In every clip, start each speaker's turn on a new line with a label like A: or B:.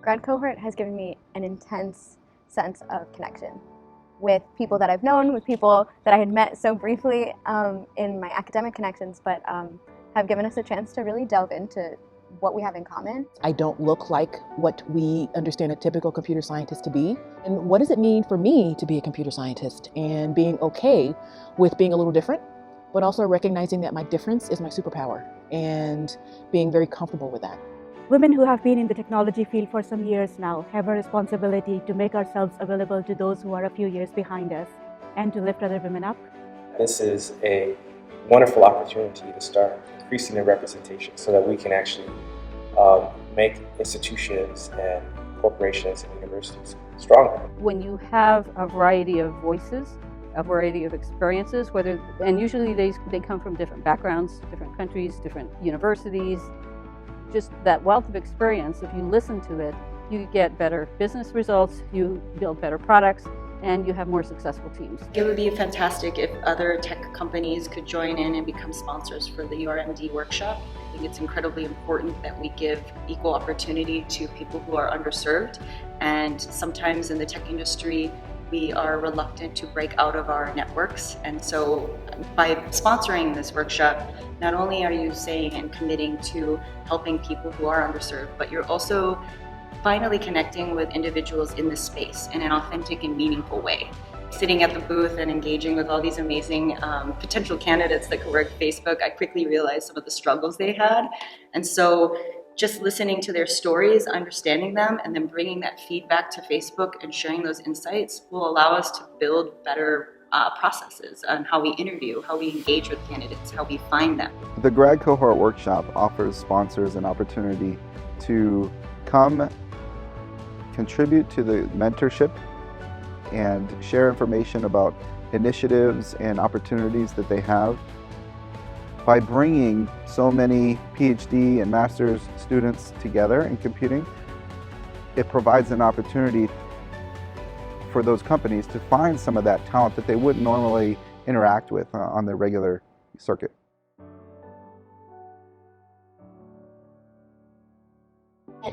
A: Grad Cohort has given me an intense sense of connection with people that I've known, with people that I had met so briefly in my academic connections, but have given us a chance to really delve into what we have in common.
B: I don't look like what we understand a typical computer scientist to be. And what does it mean for me to be a computer scientist, and being okay with being a little different, but also recognizing that my difference is my superpower and being very comfortable with that.
C: Women who have been in the technology field for some years now have a responsibility to make ourselves available to those who are a few years behind us and to lift other women up.
D: This is a wonderful opportunity to start increasing the representation so that we can actually make institutions and corporations and universities stronger.
E: When you have a variety of voices, a variety of experiences, and usually they come from different backgrounds, different countries, different universities, just that wealth of experience, if you listen to it, you get better business results, you build better products, and you have more successful teams.
F: It would be fantastic if other tech companies could join in and become sponsors for the URMD workshop. I think it's incredibly important that we give equal opportunity to people who are underserved, and sometimes in the tech industry, we are reluctant to break out of our networks. And so by sponsoring this workshop, not only are you saying and committing to helping people who are underserved, but you're also finally connecting with individuals in this space in an authentic and meaningful way. Sitting at the booth and engaging with all these amazing potential candidates that could work at Facebook, I quickly realized some of the struggles they had. And so just listening to their stories, understanding them, and then bringing that feedback to Facebook and sharing those insights will allow us to build better processes on how we interview, how we engage with candidates, how we find them.
G: The Grad Cohort Workshop offers sponsors an opportunity to come contribute to the mentorship and share information about initiatives and opportunities that they have. By bringing so many PhD and master's students together in computing, it provides an opportunity for those companies to find some of that talent that they wouldn't normally interact with on the regular circuit.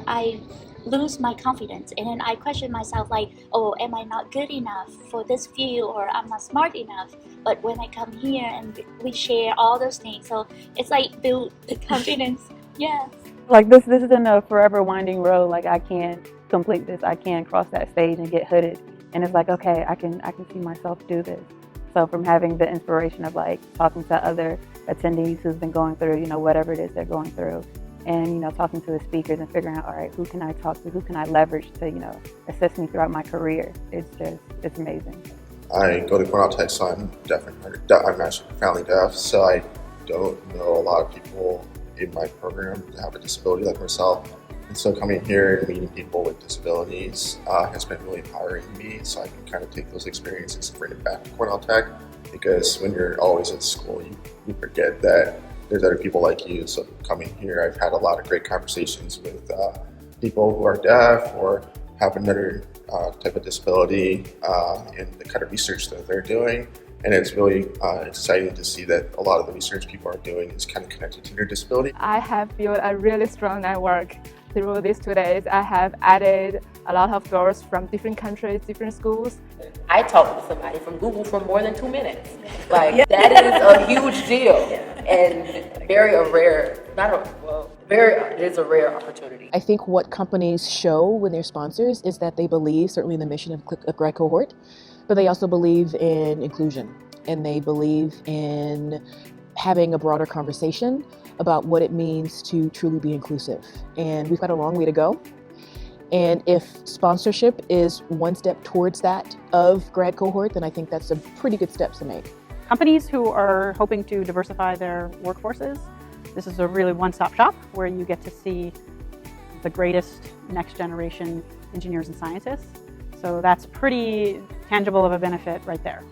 H: I lose my confidence, and then I question myself like, oh, am I not good enough for this field, or I'm not smart enough? But when I come here and we share all those things, so it's like build the confidence. Yes.
C: Like this isn't a forever winding road. Like I can complete this, I can cross that stage and get hooded. And it's like, okay, I can see myself do this. So from having the inspiration of like talking to other attendees who's been going through, whatever it is they're going through, and talking to the speakers and figuring out, all right, who can I talk to, who can I leverage to assist me throughout my career. It's amazing.
I: I go to Cornell Tech, so I'm actually profoundly deaf, so I don't know a lot of people in my program that have a disability like myself. And so coming here and meeting people with disabilities has been really empowering to me, so I can kind of take those experiences and bring it back to Cornell Tech, because when you're always at school, you forget that there's other people like you. So coming here, I've had a lot of great conversations with people who are deaf or have another type of disability and the kind of research that they're doing. And it's really exciting to see that a lot of the research people are doing is kind of connected to their disability.
J: I have built a really strong network through these 2 days. I have added a lot of doors from different countries, different schools.
K: I talked to somebody from Google for more than 2 minutes. Like that is a huge deal, and it is a rare opportunity.
B: I think what companies show when they're sponsors is that they believe certainly in the mission of Grad Cohort, but they also believe in inclusion, and they believe in having a broader conversation about what it means to truly be inclusive. And we've got a long way to go. And if sponsorship is one step towards that of Grad Cohort, then I think that's a pretty good step to make.
C: Companies who are hoping to diversify their workforces, this is a really one-stop shop where you get to see the greatest next generation engineers and scientists. So that's pretty tangible of a benefit right there.